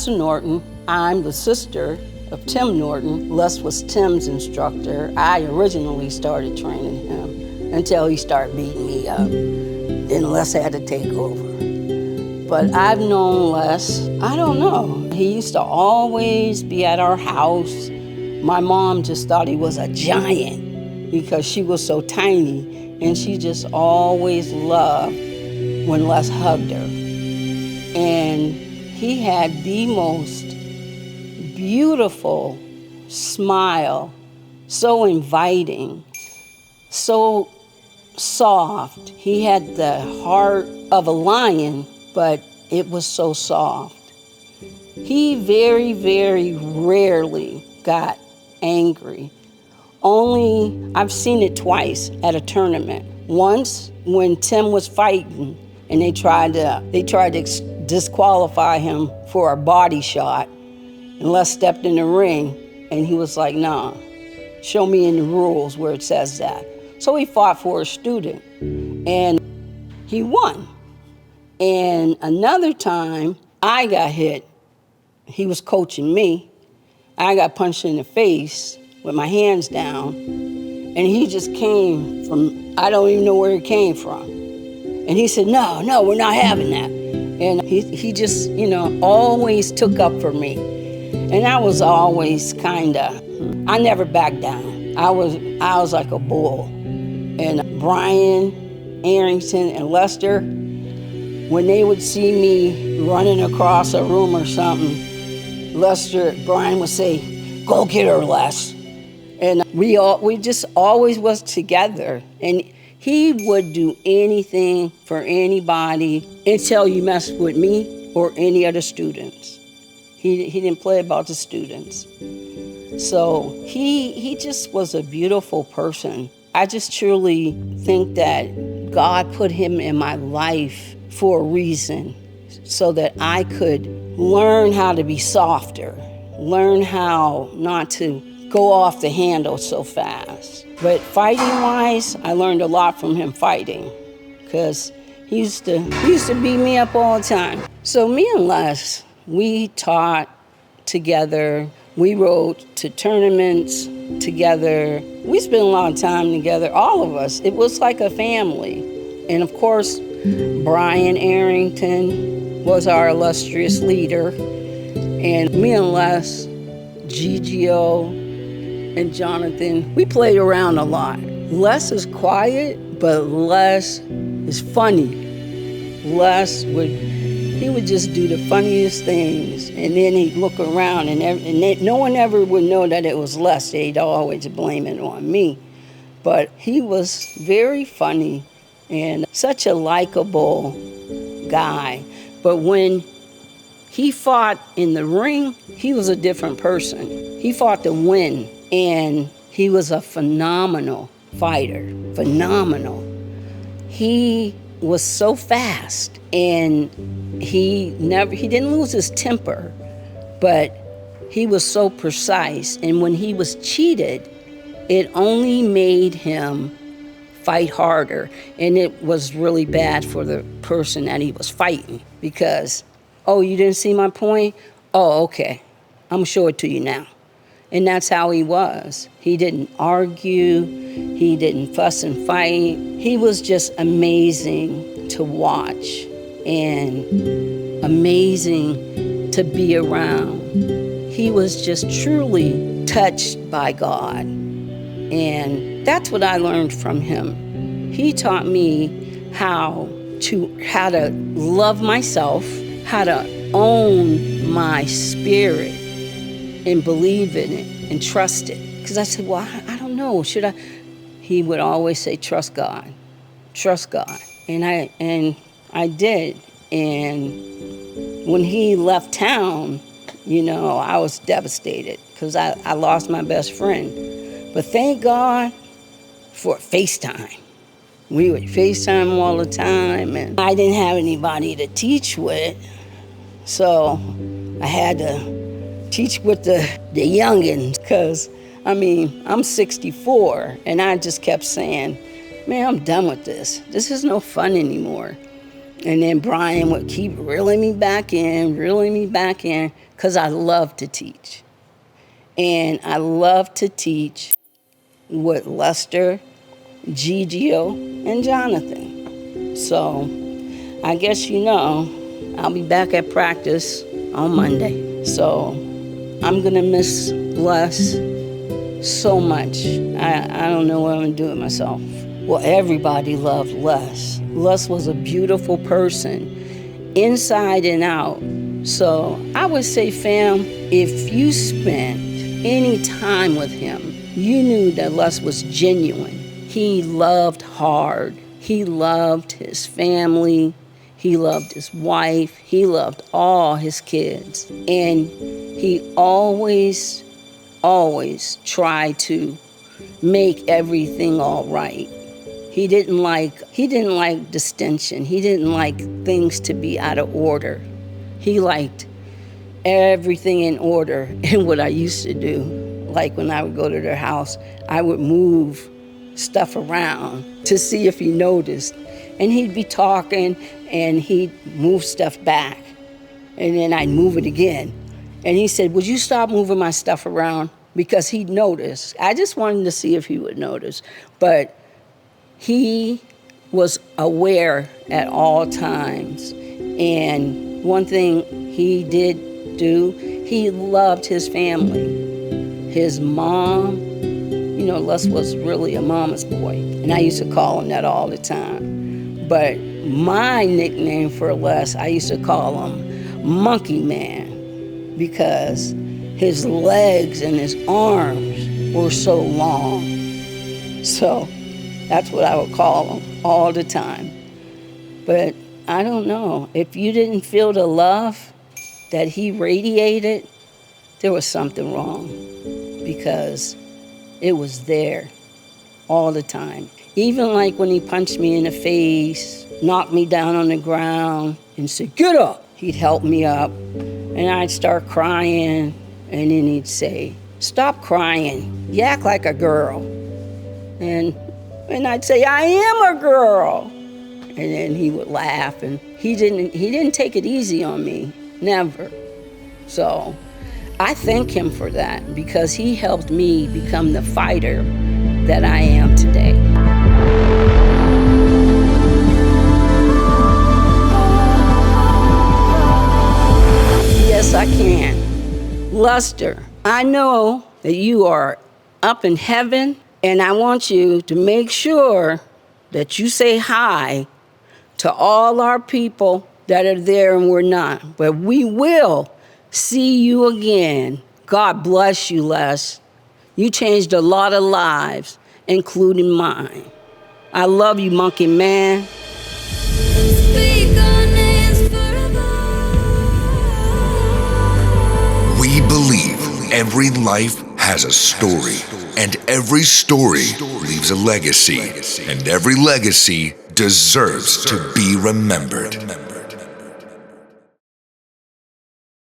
Vanessa Norton. I'm the sister of Tim Norton. Les was Tim's instructor. I originally started training him until he started beating me up. Then Les had to take over. But I've known Les, I don't know. He used to always be at our house. My mom just thought he was a giant because she was so tiny, and she just always loved when Les hugged her. And he had the most beautiful smile, so inviting, so soft. He had the heart of a lion, but it was so soft. He very, very rarely got angry. Only, I've seen it twice at a tournament. Once when Tim was fighting and they tried to disqualify him for a body shot, and Les stepped in the ring and he was like, nah, show me in the rules where it says that. So he fought for a student and he won. And another time I got hit. He was coaching me. I got punched in the face with my hands down, and he just came from, I don't even know where he came from. And he said, no, we're not having that. And he just, always took up for me. And I was always I never backed down. I was like a bull. And Brian, Arrington, and Lester, when they would see me running across a room or something, Brian would say, go get her, Les. And we just always was together. And he would do anything for anybody until you messed with me or any other students. He didn't play about the students. So he just was a beautiful person. I just truly think that God put him in my life for a reason, so that I could learn how to be softer, learn how not to go off the handle so fast. But fighting-wise, I learned a lot from him fighting, because he used to beat me up all the time. So me and Les, we taught together, we rode to tournaments together. We spent a lot of time together, all of us. It was like a family. And of course, Brian Arrington was our illustrious leader. And me and Les, Gigio, and Jonathan, we played around a lot. Les is quiet, but Les is funny. Les would just do the funniest things, and then he'd look around, and no one ever would know that it was Les. They'd always blame it on me. But he was very funny and such a likable guy. But when he fought in the ring, he was a different person. He fought to win, and he was a phenomenal fighter, phenomenal. He was so fast, and he didn't lose his temper, but he was so precise. And when he was cheated, it only made him fight harder. And it was really bad for the person that he was fighting, because, oh, you didn't see my point? Oh, okay, I'm gonna show it to you now. And that's how he was. He didn't argue, he didn't fuss and fight. He was just amazing to watch and amazing to be around. He was just truly touched by God. And that's what I learned from him. He taught me how to love myself, how to own my spirit and believe in it and trust it. Because I said, well, I don't know, should I? He would always say, trust God, trust God. And I did. And when he left town, I was devastated, because I lost my best friend. But thank God for FaceTime. We would FaceTime all the time, and I didn't have anybody to teach with, so I had to teach with the youngins, because, I'm 64, and I just kept saying, man, I'm done with this. This is no fun anymore. And then Brian would keep reeling me back in, because I love to teach. And I love to teach with Lester, Gigio, and Jonathan. So I guess you know, I'll be back at practice on Monday. So I'm going to miss Les so much. I don't know what I'm going to do with myself. Well, everybody loved Les. Les was a beautiful person, inside and out. So I would say, fam, if you spent any time with him, you knew that Les was genuine. He loved hard. He loved his family. He loved his wife. He loved all his kids. And he always tried to make everything all right. He didn't like distinction. He didn't like things to be out of order. He liked everything in order. And what I used to do, like when I would go to their house, I would move stuff around to see if he noticed. And he'd be talking and he'd move stuff back. And then I'd move it again. And he said, would you stop moving my stuff around? Because he'd notice. I just wanted to see if he would notice. But he was aware at all times. And one thing he did do, he loved his family. His mom, you know, Les was really a mama's boy. And I used to call him that all the time. But my nickname for Les, I used to call him Monkey Man, because his legs and his arms were so long. So that's what I would call him all the time. But I don't know, if you didn't feel the love that he radiated, there was something wrong, because it was there all the time. Even like when he punched me in the face, knocked me down on the ground, and said, get up. He'd help me up, and I'd start crying, and then he'd say, stop crying. You act like a girl. And I'd say, I am a girl. And then he would laugh, and he didn't take it easy on me, never. So I thank him for that, because he helped me become the fighter that I am today. Yes, I can. Lester, I know that you are up in heaven, and I want you to make sure that you say hi to all our people that are there and we're not. But we will see you again. God bless you, Les. You changed a lot of lives, including mine. I love you, Monkey Man. We believe every life has a story, and every story leaves a legacy, and every legacy deserves to be remembered.